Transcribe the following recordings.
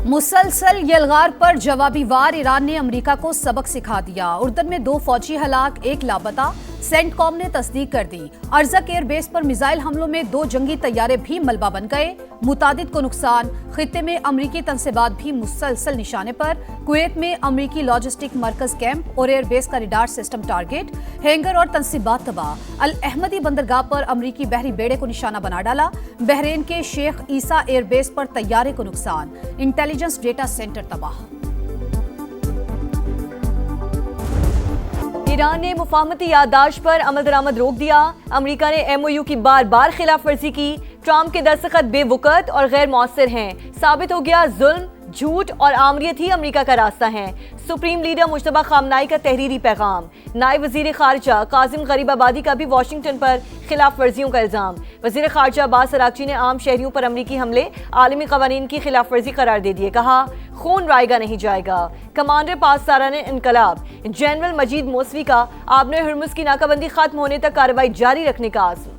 मुसलसल यलगार पर जवाबी वार ईरान ने अमेरिका को सबक सिखा दिया। उर्दन में 2 फौजी हलाक, 1 लापता। सेंटकॉम ने तस्दीक कर दी। अर्जक एयरबेस पर मिसाइल हमलों में 2 जंगी तैयारे भी मलबा बन गए। मुतादिद को नुकसान। खित्ते में अमरीकी तनसीबात भी मुसलसल निशाने पर। कुवैत में अमरीकी लॉजिस्टिक मरकज कैंप और एयरबेस का रिडार सिस्टम टारगेट। हैंगर और तनसीबात तबाह। अल अहमदी बंदरगाह पर अमरीकी बहरी बेड़े को निशाना बना डाला। बहरेन के शेख ईसा एयरबेस पर तैयारे को नुकसान। इंटेलिजेंस डेटा सेंटर तबाह। ईरान ने मुफाहमती याददाश्त पर अमल दरामद रोक दिया। अमेरिका ने MOU की बार बार खिलाफ वर्जी की। ट्रंप के दस्तखत बेवकूत और गैर मौसर हैं। साबित हो गया जुल्म, झूठ और आमरीत ही अमेरिका का रास्ता है। सुप्रीम लीडर मुश्तबा खामनाई का तहरीरी पैगाम। नायब वजीर खारजा काजिम गरीबाबादी का भी वाशिंगटन पर खिलाफ वर्जियों का इल्जाम। वजीर खारजा अब्बास अरागची ने आम शहरियों पर अमरीकी हमले आलमी कवानीन की खिलाफ वर्जी करार दे दिए। कहा खून रायगा नहीं जाएगा। कमांडर पासदारा ने इनकलाब। जनरल मजीद मौसवी का आबने हुर्मुज की नाकाबंदी खत्म होने तक कार्रवाई जारी रखने का आज़म।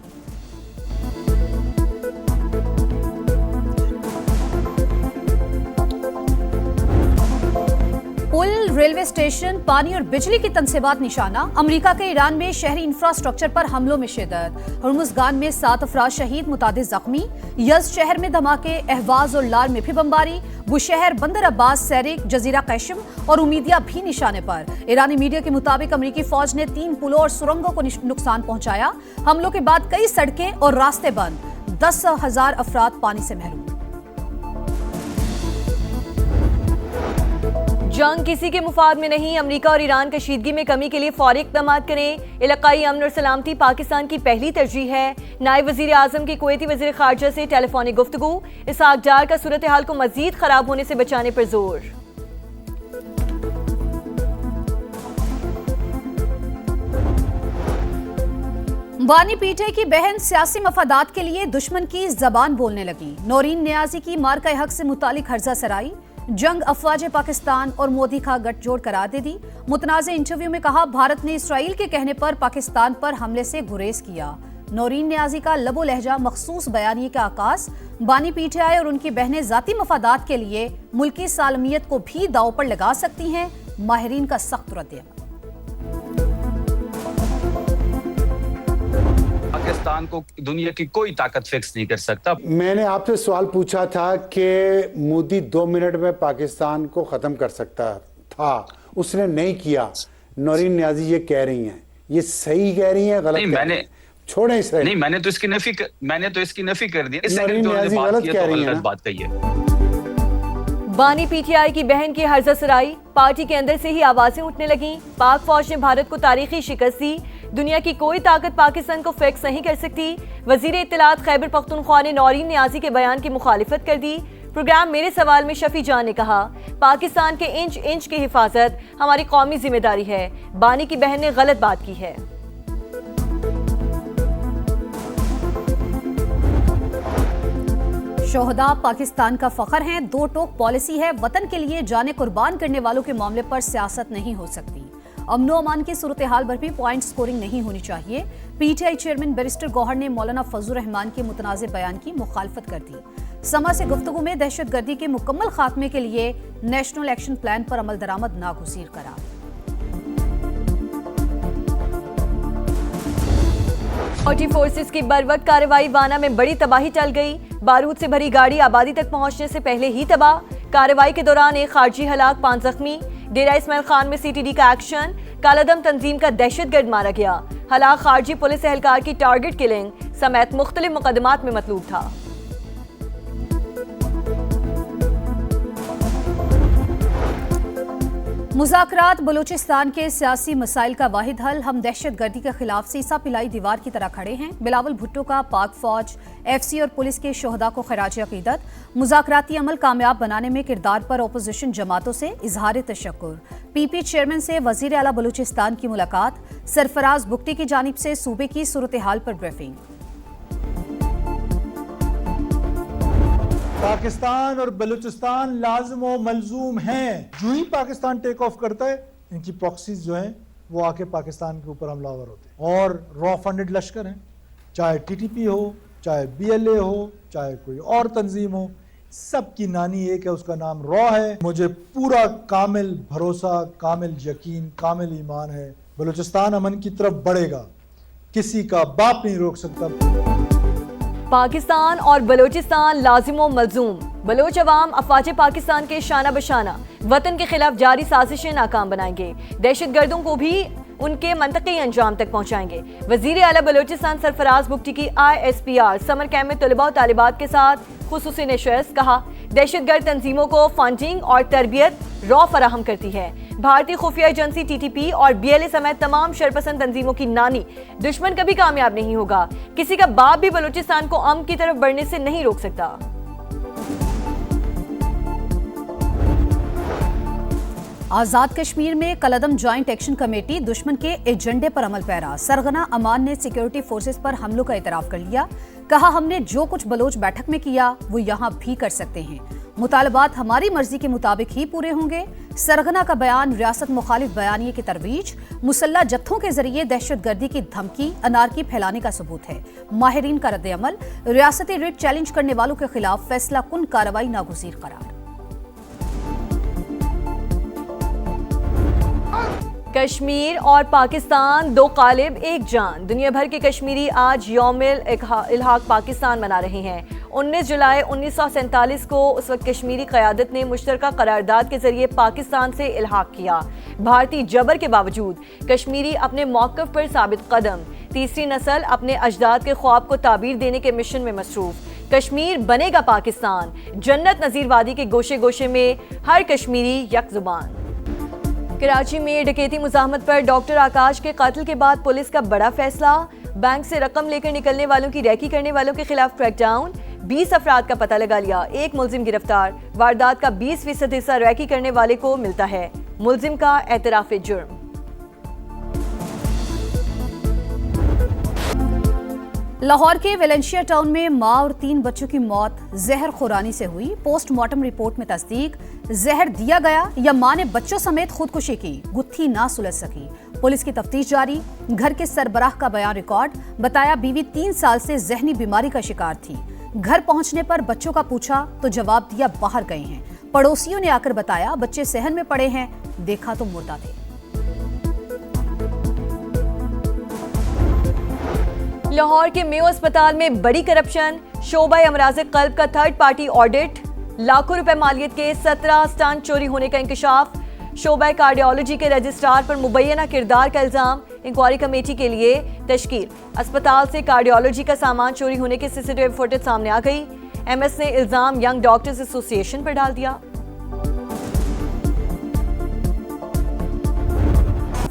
पुल, रेलवे स्टेशन, पानी और बिजली की तनसीबात निशाना। अमेरिका के ईरान में शहरी इंफ्रास्ट्रक्चर पर हमलों में शिद्दत। हुर्मुज़गान में 7 अफराद शहीद, मुतादिद जख्मी। यज़्द शहर में धमाके, अहवाज और लार में भी बमबारी। बुशहर, बंदर अब्बास, सैरिक, जजीरा कैशम और उमीदिया भी निशाने पर। ईरानी मीडिया के मुताबिक अमेरिकी फौज ने 3 पुलों और सुरंगों को नुकसान पहुंचाया। हमलों के बाद कई सड़कें और रास्ते बंद। 10,000 अफराद पानी से महरूम। जंग किसी के मुफाद में नहीं। अमेरिका और ईरान कशीदगी में कमी के लिए फौरी इक़दाम करें। इलाकाई अमन और सलामती पाकिस्तान की पहली तरजीह है। नायब वजीर आजम की कुवैती वजीर खारजा से टेलीफोनिक गुफ्तगू। इसहाक डार का सूरत हाल को मजीद खराब होने से बचाने पर जोर। बानी पीटे की बहन सियासी मफादात के लिए दुश्मन की जबान बोलने लगी। नौरीन नियाजी की मार्का हक से मुतालिक हर्जा सराई। जंग अफवाज पाकिस्तान और मोदी का गठजोड़ करार दे दी। मुतनाज़ इंटरव्यू में कहा भारत ने इसराइल के कहने पर पाकिस्तान पर हमले से गुरेज किया। नौरीन नियाजी का लबो लहजा मखसूस बयानिए का आकाश। बानी पीटीआई और उनकी बहनें जाती मफादात के लिए मुल्की सालमियत को भी दांव पर लगा सकती हैं। माहिरीन का सख्त रद्द-ए-अमल। पाकिस्तान को दुनिया की कोई ताकत फिक्स नहीं कर सकता। मैंने आपसे सवाल पूछा था कि मोदी 2 मिनट में पाकिस्तान को खत्म कर सकता था, उसने नहीं किया। नौरीन नियाजी ये कह रही हैं, ये सही कह रही हैं, गलत? नहीं, मैंने छोड़े इसराइल। नहीं, मैंने तो इसकी नफी कर दी। नौरीन नियाजी गलत कह रही है। बात कही है। बानी पीटीआई की बहन की हर्जा सराई। पार्टी के अंदर से ही आवाजें उठने लगी। पाक फौज ने भारत को तारीखी शिकस्त दी। दुनिया की कोई ताकत पाकिस्तान को फिक्स नहीं कर सकती। वजीर इत्तलात खैबर पख्तूनख्वा ने नौरीन नियाजी के बयान की मुखालिफत कर दी। प्रोग्राम मेरे सवाल में शफी जान ने कहा पाकिस्तान के इंच इंच की हिफाजत हमारी कौमी जिम्मेदारी है। बानी की बहन ने गलत बात की है। शोहदा पाकिस्तान का फख्र हैं। 2 टोक पॉलिसी है। वतन के लिए जाने कुर्बान करने वालों के मामले पर सियासत नहीं हो सकती। अमनो अमान की सूरत हाल पर भी पॉइंट स्कोरिंग नहीं होनी चाहिए। पीटीआई चेयरमैन बैरिस्टर गौहर ने मौलाना फजलुर रहमान के मुतनाज़े बयान की मुखालफत कर दी। समा से गुफ्तगू में दहशतगर्दी के मुकम्मल खात्मे के लिए नेशनल एक्शन प्लान पर अमल दरामद नागुज़ीर करार। फौजी फोर्सेस की बरवक्त कार्रवाई। वाना में बड़ी तबाही टल गई। बारूद से भरी गाड़ी आबादी तक पहुंचने से पहले ही तबाह। कार्रवाई के दौरान 1 खारजी हलाक, 5 जख्मी। डेरा इस्माइल खान में CTD का एक्शन। कालादम तंजीम का दहशतगर्द मारा गया। हलाक खारजी पुलिस एहलकार की टारगेट किलिंग समेत मुख्तलिफ मुकदमात में मतलूब था। मुज़ाकरात बलूचिस्तान के सियासी मसाइल का वाहिद हल। हम दहशतगर्दी के खिलाफ सीसा पिलाई दीवार की तरह खड़े हैं। बिलावल भुट्टो का पाक फौज, FC और पुलिस के शोहदा को खराज अकीदत। मुज़ाकराती अमल कामयाब बनाने में किरदार पर अपोजिशन जमातों से इजहार तशक्कुर। PP चेयरमैन से वज़ीर आला बलूचिस्तान की मुलाकात। सरफराज बुगटी की जानिब से सूबे की सूरत हाल पर ब्रीफिंग। पाकिस्तान और बलूचिस्तान लाजिम व मलजूम हैं। जो ही पाकिस्तान टेक ऑफ करता है, इनकी प्रॉक्सीज जो हैं वो आके पाकिस्तान के ऊपर हमलावर होते हैं और रॉ फंडेड लश्कर हैं। चाहे TTP हो, चाहे BLA हो, चाहे कोई और तंजीम हो, सबकी नानी एक है, उसका नाम रॉ है। मुझे पूरा कामिल भरोसा, कामिल यकीन, कामिल ईमान है बलूचिस्तान अमन की तरफ बढ़ेगा, किसी का बाप नहीं रोक सकता। पाकिस्तान और बलोचिस्तान लाजिमो मलजूम। बलोच अवाम अफवाज पाकिस्तान के शाना बशाना वतन के खिलाफ जारी साजिशें नाकाम बनाएंगे, दहशतगर्दों को भी उनके मंतकी अंजाम तक पहुंचाएंगे। वजीर आला बलोचिस्तान सरफराज बुगटी की ISPR समर कैंप में तलबा और तालिबात के साथ खुसूसी नशस्त। कहा, दहशतगर्द तंजीमों को फंडिंग और तरबियत रॉ फराहम करती है। भारतीय खुफिया एजेंसी TTP और BLA समेत तमाम शरपसंद तंजीमों की नानी दुश्मन कभी कामयाब नहीं होगा। किसी का बाप भी बलूचिस्तान को अमन की तरफ बढ़ने से नहीं रोक सकता। आजाद कश्मीर में कलअदम ज्वाइंट एक्शन कमेटी दुश्मन के एजेंडे पर अमल पैरा। सरगना अमान ने सिक्योरिटी फोर्सेस पर हमलों का इतराफ कर लिया। कहा, हमने जो कुछ बलोच बैठक में किया वो यहाँ भी कर सकते हैं। मुतालबात हमारी मर्जी के मुताबिक ही पूरे होंगे। सरगना का बयान रियासत मुखालिफ बयानिए की तरवीज, मुसल्ला जत्थों के जरिए दहशतगर्दी की धमकी, अनारकी फैलाने का सबूत है। माहिरीन का रद्द-ए-अमल, रियासती रिट चैलेंज करने वालों के खिलाफ फैसला कुन कार्रवाई नागुज़ीर करार। कश्मीर और पाकिस्तान दो कालिब एक जान। दुनिया भर के कश्मीरी आज यौमिल इल्हाक पाकिस्तान मना रहे हैं। 19 जुलाई 1947 को उस वक्त कश्मीरी क़यादत ने मुश्तरका करारदाद के जरिए पाकिस्तान से इल्हाक किया। भारतीय जबर के बावजूद कश्मीरी अपने मौक़िफ़ पर साबित कदम। तीसरी नस्ल अपने अजदाद के ख्वाब को ताबीर देने के मिशन में मसरूफ। कश्मीर बनेगा पाकिस्तान, जन्नत नज़ीर वादी के गोशे गोशे में हर कश्मीरी यक जुबान। कराची में डकैती मुज़ाहमत पर डॉक्टर आकाश के कत्ल के बाद पुलिस का बड़ा फैसला। बैंक से रकम लेकर निकलने वालों की रैकी करने वालों के खिलाफ क्रैकडाउन। 20 अफराद का पता लगा लिया, एक मुल्जिम गिरफ्तार। वारदात का 20% हिस्सा रैकी करने वाले को मिलता है। मुल्जिम का एतराफ़े जुर्म। लाहौर के वेलेंशिया टाउन में मां और 3 बच्चों की मौत जहर खुरानी से हुई। पोस्टमार्टम रिपोर्ट में तस्दीक, जहर दिया गया या मां ने बच्चों समेत खुदकुशी की, गुत्थी ना सुलझ सकी। पुलिस की तफ्तीश जारी। घर के सरबराह का बयान रिकॉर्ड। बताया, बीवी 3 साल से जहनी बीमारी का शिकार थी। घर पहुंचने पर बच्चों का पूछा तो जवाब दिया बाहर गए हैं। पड़ोसियों ने आकर बताया बच्चे सहन में पड़े हैं, देखा तो मुर्दा थे। लाहौर के मेयो अस्पताल में बड़ी करप्शन। शोबा अमराज़ क़ल्ब का थर्ड पार्टी ऑडिट। लाखों रुपए मालियत के 17 स्टंट चोरी होने का इंकशाफ। शोबा कार्डियोलॉजी के रजिस्ट्रार पर मुबैना किरदार का इल्जाम। इंक्वायरी कमेटी के लिए तश्कील। अस्पताल से कार्डियोलॉजी का सामान चोरी होने की CCTV फुटेज सामने आ गई। MS ने इल्जाम यंग डॉक्टर्स एसोसिएशन पर डाल दिया।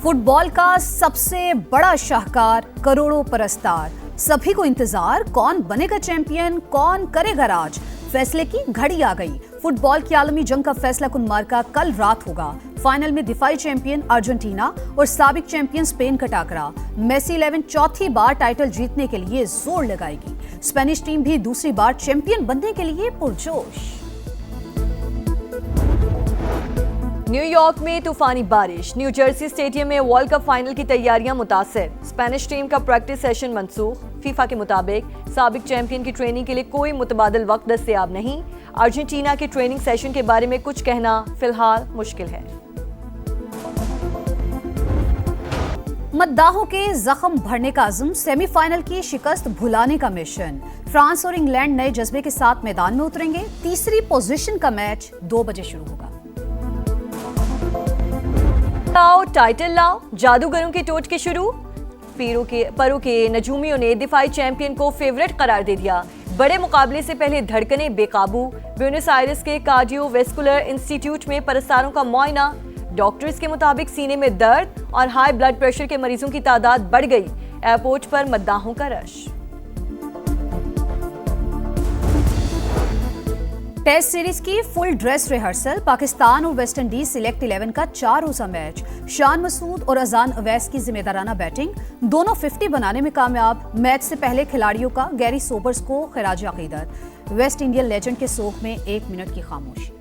फुटबॉल का सबसे बड़ा शाहकार, करोड़ों परस्तार, सभी को इंतजार, कौन बनेगा चैंपियन, कौन करेगा राज। फैसले की घड़ी आ गई। फुटबॉल की आलमी जंग का फैसला कुन मार्का कल रात होगा। फाइनल में दिफाई चैंपियन अर्जेंटीना और साबिक चैंपियन स्पेन का टाकरा। मेसी 11 चौथी बार टाइटल जीतने के लिए जोर लगाएगी। स्पेनिश टीम भी दूसरी बार चैंपियन बनने के लिए पुरजोश। न्यूयॉर्क में तूफानी बारिश। न्यू जर्सी स्टेडियम में वर्ल्ड कप फाइनल की तैयारियां मुतासिर। स्पेनिश टीम का प्रैक्टिस सेशन मंसूख। फीफा के मुताबिक साबिक चैंपियन की ट्रेनिंग के लिए कोई मुतबादिल वक्त दस्तयाब नहीं। अर्जेंटीना के ट्रेनिंग सेशन के बारे में कुछ कहना फिलहाल मुश्किल है। मद्दाहों के जख्म भरने का अज़्म, सेमीफाइनल की शिकस्त भुलाने का मिशन। फ्रांस और इंग्लैंड नए जज्बे के साथ मैदान में उतरेंगे। तीसरी पोजीशन का मैच 2 बजे शुरू होगा। लाओ टाइटल लाओ, जादूगरों की टोट के शुरू। परों के नजूमियों ने दिफाई चैंपियन को फेवरेट करार दे दिया। बड़े मुकाबले से पहले धड़कनें बेकाबू। ब्यूनस आयर्स के कार्डियोवैस्कुलर इंस्टीट्यूट में परस्तारों का मुआयना। डॉक्टर्स के मुताबिक सीने में दर्द और हाई ब्लड प्रेशर के मरीजों की तादाद बढ़ गई। एयरपोर्ट पर मद्दाहों का रश। टेस्ट सीरीज की फुल ड्रेस रिहर्सल। पाकिस्तान और वेस्ट इंडीज सिलेक्ट 11 का 4 रोजा मैच। शान मसूद और अजान अवैस की जिम्मेदाराना बैटिंग, दोनों 50 बनाने में कामयाब। मैच से पहले खिलाड़ियों का गैरी सोबर्स को खिराज अकीदत। वेस्ट इंडियन लेजेंड के सोग में 1 मिनट की खामोशी।